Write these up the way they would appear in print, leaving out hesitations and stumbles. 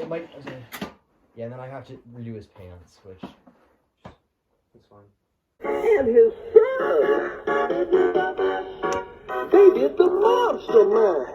it might. Yeah, and then I have to redo his pants, which is fine. And his son, they did the monster mash.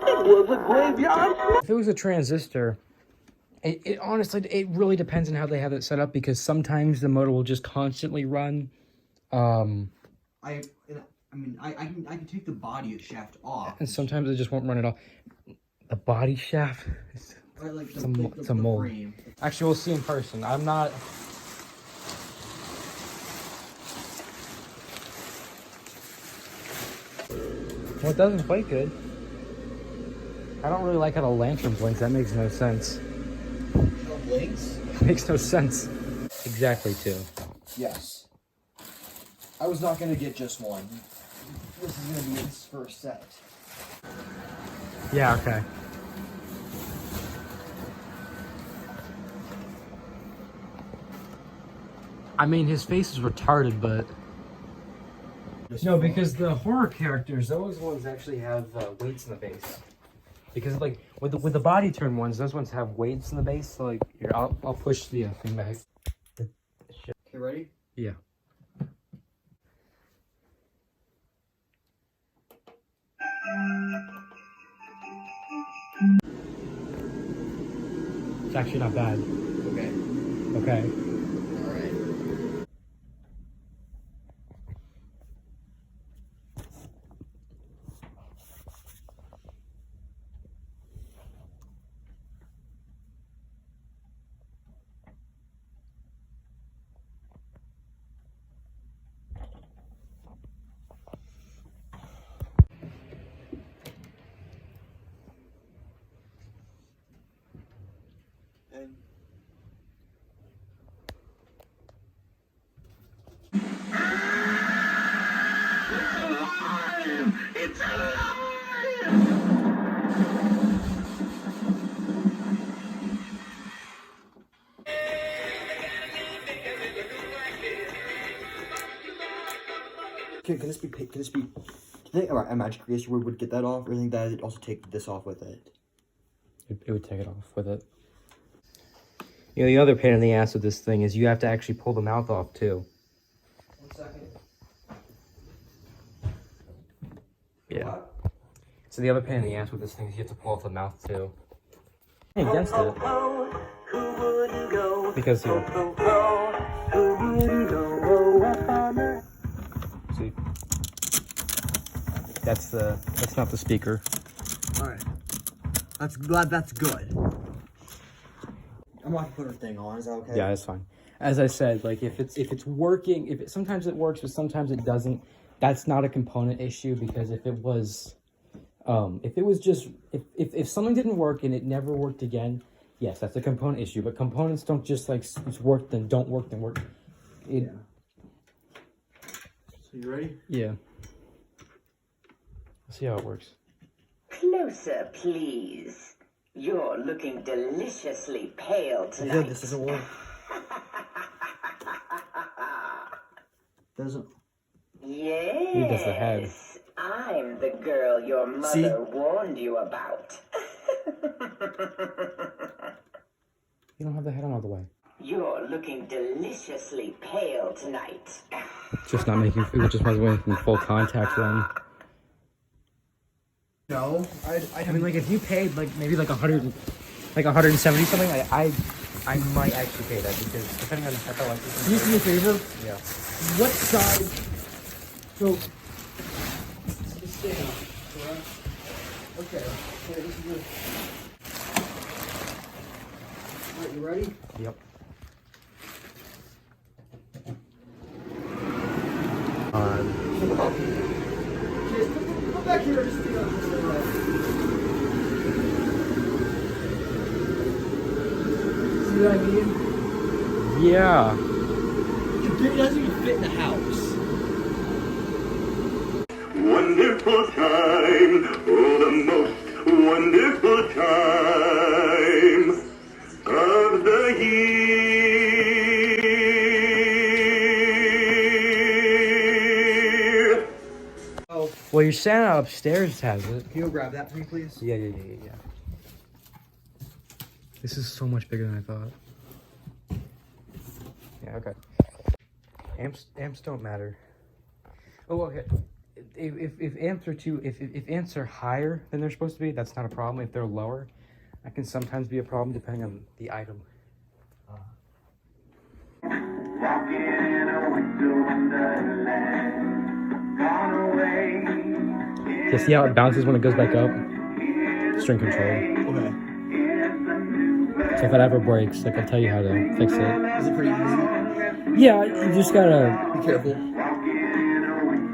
It was a graveyard. If it was a transistor, it honestly, it really depends on how they have it set up, because sometimes the motor will just constantly run. I can take the body shaft off, And sometimes it just won't run at all. The body shaft, it's a mold. frame. Actually, we'll see in person. I'm not. Well, it doesn't quite good. I don't really like how the lantern blinks. That makes no sense. Blinks? Makes no sense. Exactly, too. Yes. I was not gonna get just one. This is gonna be his first set. Yeah, okay. I mean, his face is retarded, but... No, because the horror characters, those ones actually have weights in the base. Because, like, with the body turn ones, those ones have weights in the base. So, like, here, I'll push the thing back. Okay, ready? Yeah. It's actually not bad. Okay. Okay. Alright. And It's alive! can this be? Can this be? Do you think a magic eraser would get that off, or do you think that it'd also take this off with it? It would take it off with it. You know, the other pain in the ass with this thing is you have to actually pull the mouth off, too. 1 second. Yeah. What? So the other pain in the ass with this thing is you have to pull off the mouth, too. Against it. Because here. See? That's not the speaker. Alright. That's glad that's good. I'm not gonna put her thing on, is that okay? Yeah, that's fine. As I said, like if it's working, sometimes it works, but sometimes it doesn't. That's not a component issue, because if something didn't work and it never worked again, yes, that's a component issue. But components don't just like it's work then don't work then work. Yeah. So you ready? Yeah. Let's see how it works. Closer, please. You're looking deliciously pale tonight. Good, this doesn't work. Doesn't. Yes. He does the head. I'm the girl your mother warned you about. You don't have the head on all the way. You're looking deliciously pale tonight. Just not making food, just wasn't making full contact then. No, I mean, like if you paid like maybe like 170 something, I might actually pay that, because depending on if I like this. Can you do me a favor? Yeah. What side? So, it's staying up, correct? Okay. Okay, this is good. Alright, you ready? Yep. Come back here, just see what I mean? Yeah. It doesn't even fit in the house. Wonderful time, oh the most wonderful time of the year. Well, your Santa upstairs has it. Can you grab that for me, please? Yeah. This is so much bigger than I thought. Yeah, okay. Amps don't matter. Oh, okay. If amps are if amps are higher than they're supposed to be, that's not a problem. If they're lower, that can sometimes be a problem depending on the item. You see how it bounces when it goes back up? String control. Okay. So if it ever breaks, like I'll tell you how to fix it. Is it pretty easy? Yeah, you just gotta Be careful.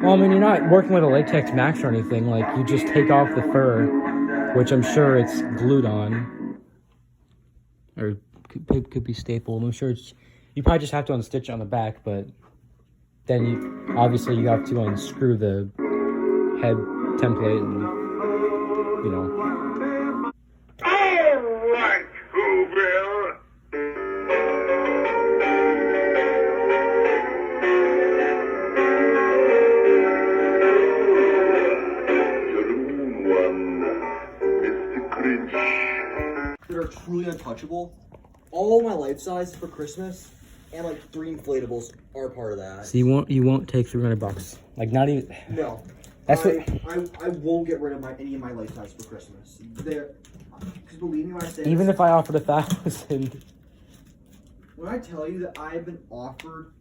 Well, I mean, you're not working with a latex max or anything. Like, you just take off the fur, which I'm sure it's glued on, or could be stapled. I'm sure it's. You probably just have to unstitch it on the back, but then obviously you have to unscrew the head template, and you know. All right, Whoville. That are truly untouchable. All my life size for Christmas and like 3 inflatables are part of that. So you won't take $300, like not even. No, That's I won't get rid of any of my life size for Christmas. Because believe me when I say Even this, if I offered 1,000. when I tell you that I have been offered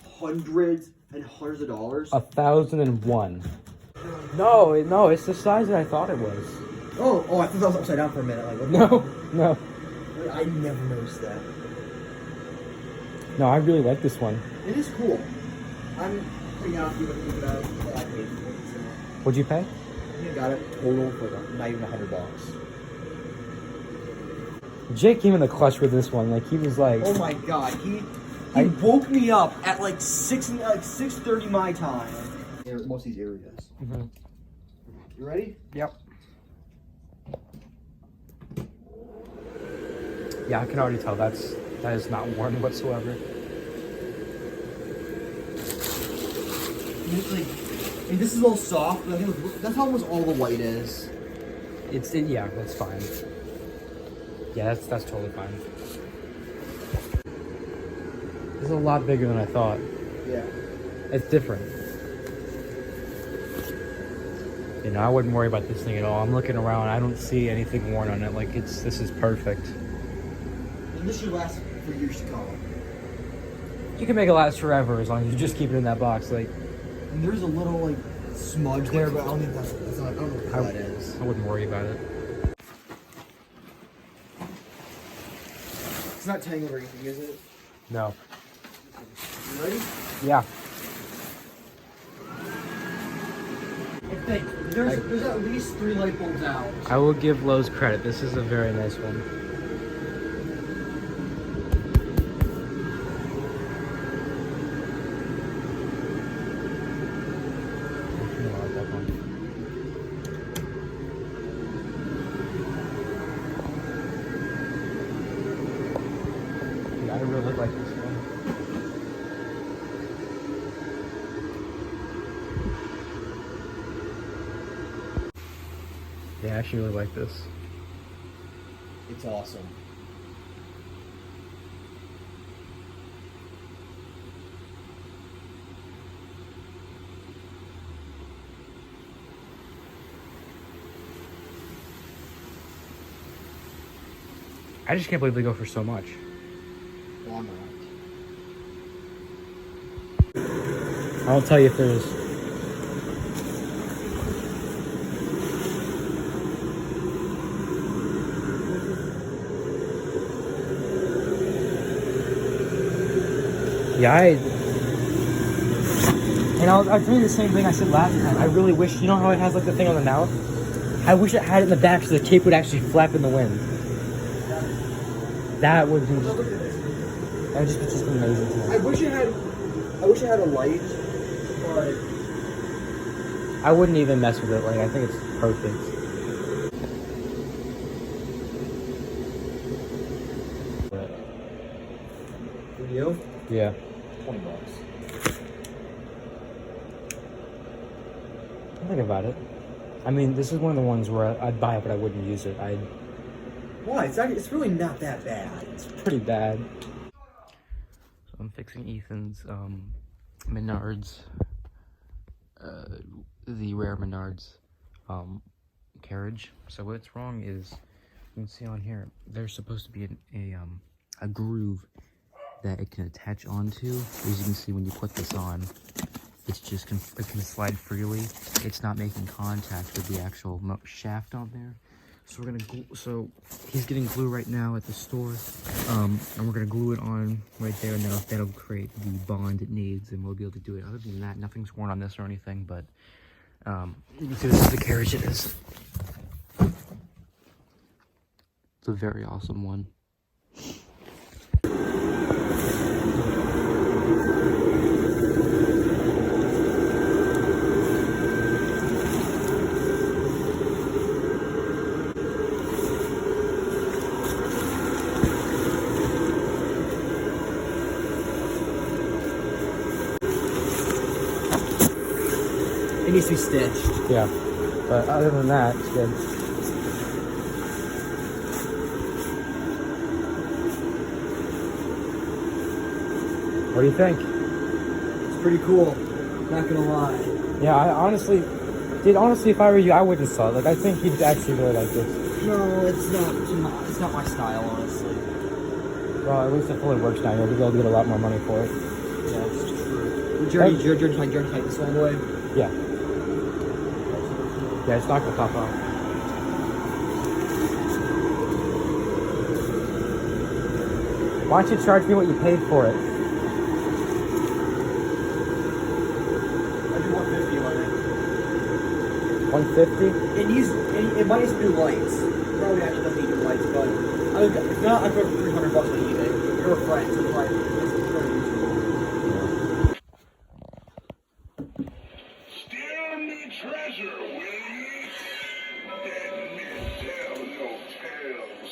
hundreds and hundreds of dollars. 1,001. No, it's the size that I thought it was. Oh, I thought that was upside down for a minute. Like, what No. I never noticed that. No, I really like this one. It is cool. I'm pretty happy with what I paid for it. So. What'd you pay? I got it total for not even $100. Jake came in the clutch with this one. Like, he was like, Oh my god, he woke me up at like 6:30 my time. Most of these areas. Mhm. You ready? Yep. Yeah, I can already tell that is not worn whatsoever. And this is all soft, but I think that's how almost all the white is. Yeah, that's fine. Yeah, that's totally fine. This is a lot bigger than I thought. Yeah. It's different. You know, I wouldn't worry about this thing at all. I'm looking around, I don't see anything worn on it. Like, this is perfect. And this should last for years to come. You can make it last forever as long as you just keep it in that box. Like, And there's a little like smudge there, but I don't think that's not, I don't know what that is. I wouldn't worry about it. It's not tangled or anything, is it? No. You ready? Yeah. I think there's at least 3 light bulbs out. I will give Lowe's credit. This is a very nice one. Yeah, I really like this one. Yeah, I actually really like this. It's awesome. I just can't believe they go for so much. Well, I'm not. I'll tell you if there's. Yeah, I'll tell you the same thing I said last time. I really wish, you know how it has like the thing on the mouth? I wish it had it in the back so the tape would actually flap in the wind. That would be just amazing to me. I wish it had a light, but I wouldn't even mess with it. Like, I think it's perfect. for you, Yeah. $20. Think about it. I mean, this is one of the ones where I'd buy it, but I wouldn't use it. Why? It's really not that bad. It's pretty bad. So I'm fixing Ethan's Menards, the rare Menards carriage. So what's wrong is, you can see on here, there's supposed to be a groove that it can attach onto. As you can see, when you put this on, it's just it can slide freely. It's not making contact with the actual shaft on there. So we're gonna so he's getting glue right now at the store, and we're gonna glue it on right there, and that'll create the bond it needs, and we'll be able to do it. Other than that, nothing's worn on this or anything, but you can see this is the carriage it is. It's a very awesome one. It needs to be stitched. Yeah, but other than that, it's good. What do you think? It's pretty cool. Not gonna lie. Yeah, I honestly, if I were you, I wouldn't saw it. Like, I think you'd actually really like this. No, it's not my style, honestly. Well, at least it fully works now. You'll be able to get a lot more money for it. Yeah, it's true. Did you take this all the way? Yeah. Yeah, it's not gonna pop off. Why don't you charge me what you paid for it? I do 150 on it. 150? It might need new lights. Probably actually doesn't need new lights, but if not, I'd go for $300 on eBay. You're a friend, so probably it's very reasonable. Steal me treasure, will ye? Dead men tell no tales.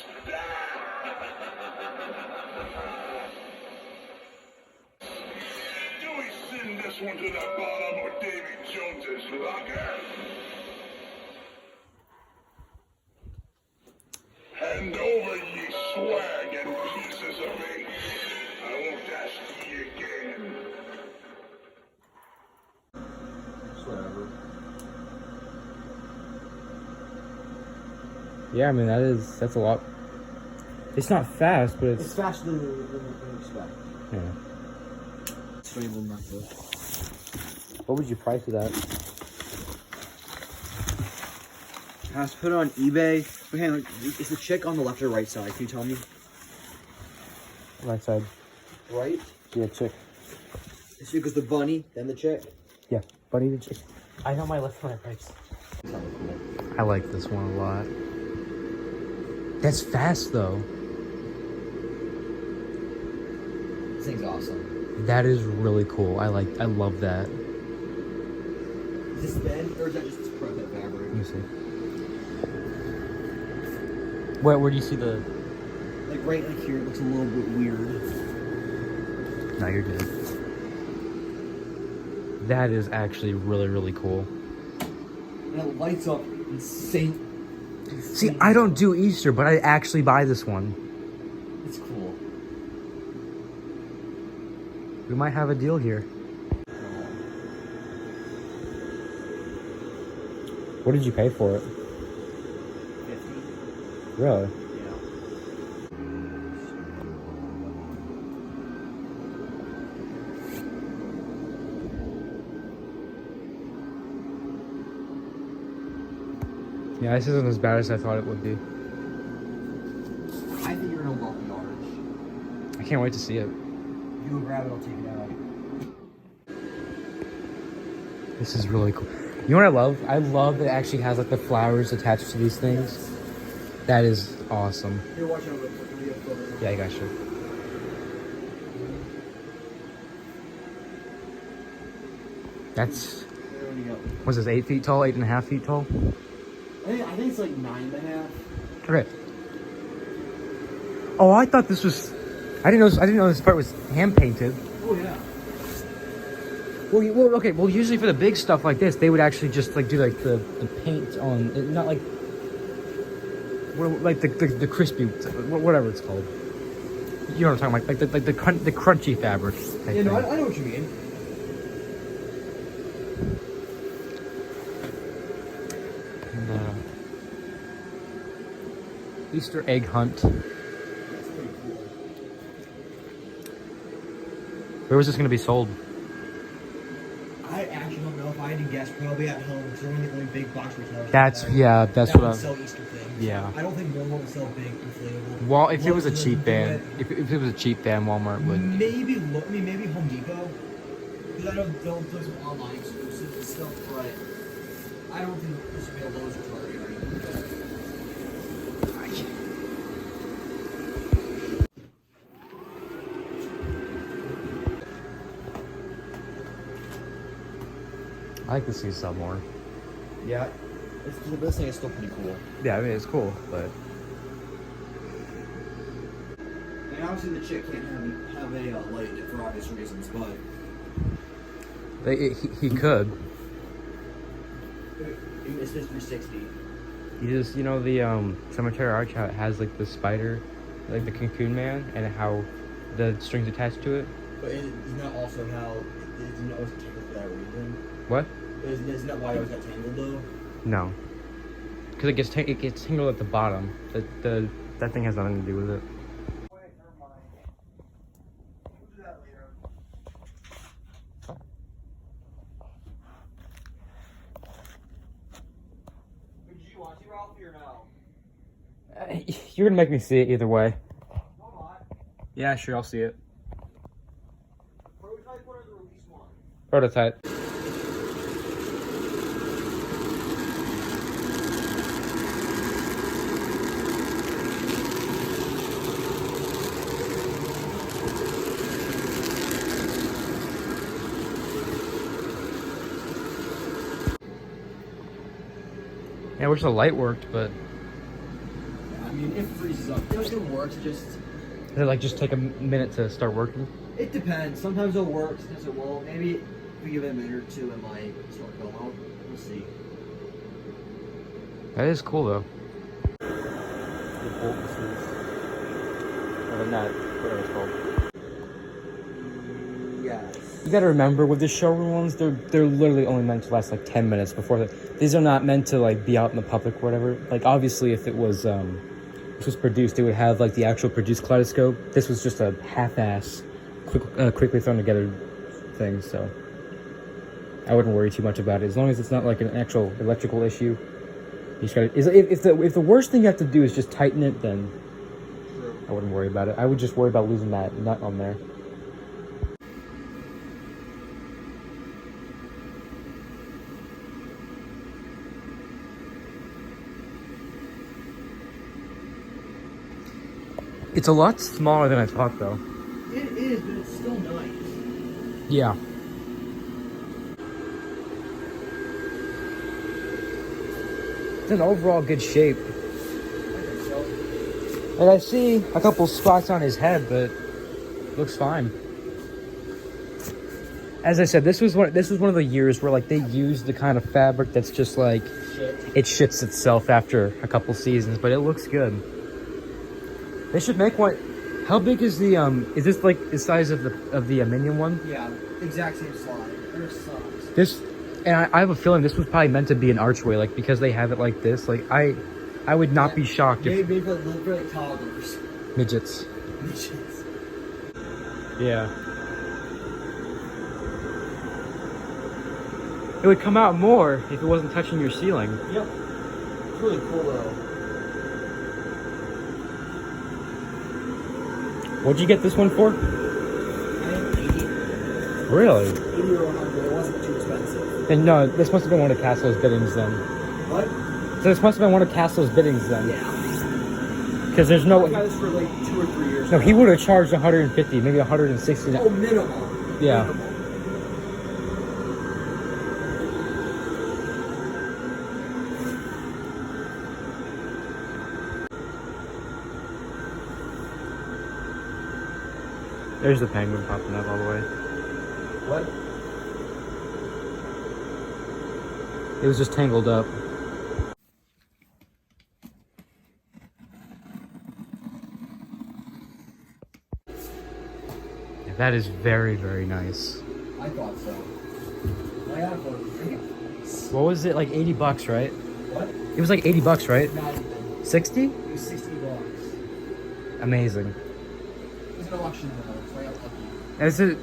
Do we send this one to the bottom or Davy Jones's locker? Hand over ye swag and pieces of me. I won't ask ye again. Whatever. Yeah, I mean, that's a lot. It's not fast, but It's faster than we expect. yeah. Stable method. What would you price it at? I have to put it on eBay. But hang on, is the chick on the left or right side? Can you tell me? Right side. Right? Yeah, chick. It's because the bunny, then the chick. Yeah, bunny the chick. I know my left and right price. I like this one a lot. That's fast though. This thing's awesome. That is really cool. I love that. Is this thin or is that just that fabric? Let me see. Where do you see the? Like right here, it looks a little bit weird. No, you're good. That is actually really, really cool. And it lights up insane. See, I don't do Easter, but I actually buy this one. It's cool. We might have a deal here. What did you pay for it? 50. Really? Yeah. Yeah, this isn't as bad as I thought it would be. I think you're gonna love the arch. I can't wait to see it. If you go grab it, I'll take it out. This is really cool. You know what I love? I love that it actually has like the flowers attached to these things. Yes. That is awesome. Here, watch out. Let me get a photo. Yeah, I got you. That's, There we go. what's this, 8 feet tall, 8.5 feet tall? I think it's like 9.5. Okay. Oh, I thought this was, I didn't know this part was hand painted. Oh yeah. Well, okay. Well, usually for the big stuff like this, they would actually just like do like the paint on, not like like the crispy, whatever it's called. You know what I'm talking about, like the crunchy fabric. Yeah, no, I know what you mean. And, Easter egg hunt. That's pretty cool. Where was this going to be sold? I actually don't know. If I had to guess, probably at home. Because they're one of the only big box retailers. That's that what would I. sell Easter things. Yeah. I don't think Walmart would sell big inflatable. Well, if it was a Lowe's cheap doesn't do van, it. if it was a cheap van, Walmart would. Maybe maybe Home Depot. Because I know they'll do some online exclusives and stuff, but I don't think this would be a Lowe's or Target or anything. I like to see some more. Yeah, this thing is still pretty cool. Yeah, I mean it's cool, but And obviously the chick can't have a light in it for obvious reasons, but he could. it's this 360. You know the Cemetery Arch, how it has like the spider, like the Cocoon Man, and how the string's attached to it. But isn't that also how isn't it always tangled for that reason? What? Isn't that why it always got tangled though? No, because it gets tangled at the bottom. That thing has nothing to do with it. Wait, never mind. We'll do that later. Did you want to, Ralphie, or no? You're gonna make me see it either way. No, I'm not. Yeah, sure, I'll see it. Prototype one or the release one? Prototype. Yeah, I wish the light worked, but I mean, it freezes up. It works, just... does it like just take a minute to start working? It depends. Sometimes it'll work, sometimes it won't. Maybe if we give it a minute or two, it might start going out. We'll see. That is cool though. Or not, whatever it's called. Yes. You gotta remember, with the showroom ones, they're literally only meant to last like 10 minutes before these are not meant to like be out in the public or whatever. Like obviously if it was this was produced, it would have like the actual produced kaleidoscope. This was just a half-ass, quickly thrown together thing, so I wouldn't worry too much about it. As long as it's not like an actual electrical issue. You just gotta, if the worst thing you have to do is just tighten it, then I wouldn't worry about it. I would just worry about losing that nut on there. It's a lot smaller than I thought, though. It is, but it's still nice. Yeah. It's in overall good shape. I think so. And I see a couple spots on his head, but looks fine. As I said, this was one of the years where like they used the kind of fabric that's just like it shits itself after a couple seasons, but it looks good. They should make one. How big is the is this like the size of the minion one? Yeah, exact same slide. Or size. This, and I have a feeling this was probably meant to be an archway, like because they have it like this. Like I would not be shocked if Maybe for like toddlers. midgets. Midgets. Yeah. It would come out more if it wasn't touching your ceiling. Yep. It's really cool though. What'd you get this one for? I think 80. Really? 80 or 100. It wasn't too expensive. And no, this must have been one of Castro's biddings then. What? So this must have been one of Castro's biddings then. Yeah. Because there's no. I got this for like 2 or 3 years. No, now. he would have charged 150, maybe 160. Oh, minimum. Yeah. Minimum. There's the penguin popping up all the way. What? It was just tangled up. That is very, very nice. I thought so. I got it for What was it, like 80 bucks, right? what? It was like 80 bucks, right? Not even. 60? It was $60. Amazing. It was an auction though, so I got lucky. Is it?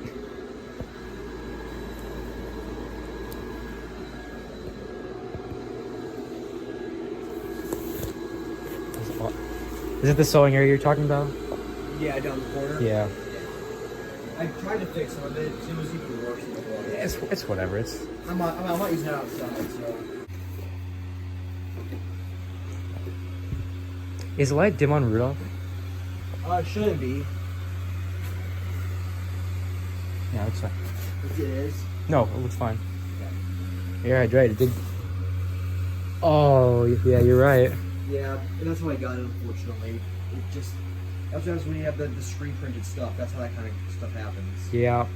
Is it the sewing area you're talking about? Yeah, down the corner. Yeah. I tried to fix some of it. It was even worse than it was. It's whatever. It's. I'm not using it outside, so. Is the light dim on Rudolph? It shouldn't be. Yeah, it's fine. It is. No, it looks fine. You're right. It did. Oh, yeah, you're right. Yeah, and that's how I got it, unfortunately. It just. That's when you have the screen printed stuff. That's how that kind of stuff happens. Yeah.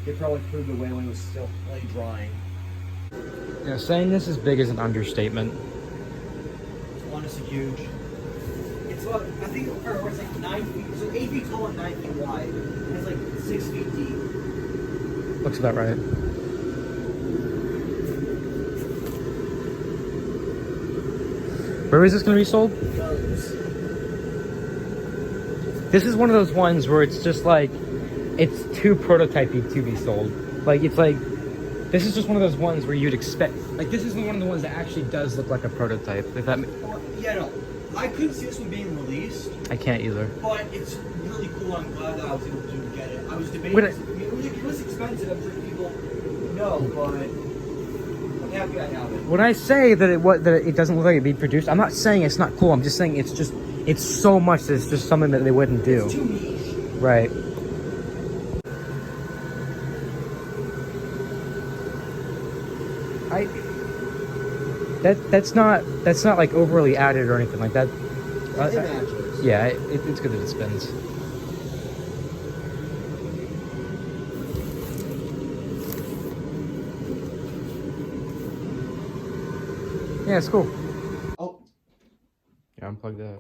They probably put it away when it was still really drying. Yeah, saying this is big is an understatement. It's honestly huge. It's about, I think it's like 9 feet, so 8 feet tall and 9 feet wide. And it's like 6 feet deep. Looks about right. Where is this going to be sold? This is one of those ones where it's just like, it's too prototypey to be sold. Like, it's like, this is just one of those ones where you'd expect, like, this is one of the ones that actually does look like a prototype. If that, Yeah, no. I couldn't see this one being released, I can't either. but it's really cool. I'm glad that I was able to get it. I was debating. When It was expensive. I'm sure people know, but I'm happy I have it. When I say that it doesn't look like it'd be produced, I'm not saying it's not cool. I'm just saying it's so much that it's just something that they wouldn't do. It's too niche. Right. That's not like overly added or anything like that. It matches. Yeah, it's good that it spins. Yeah, it's cool. Oh. Yeah, unplug that.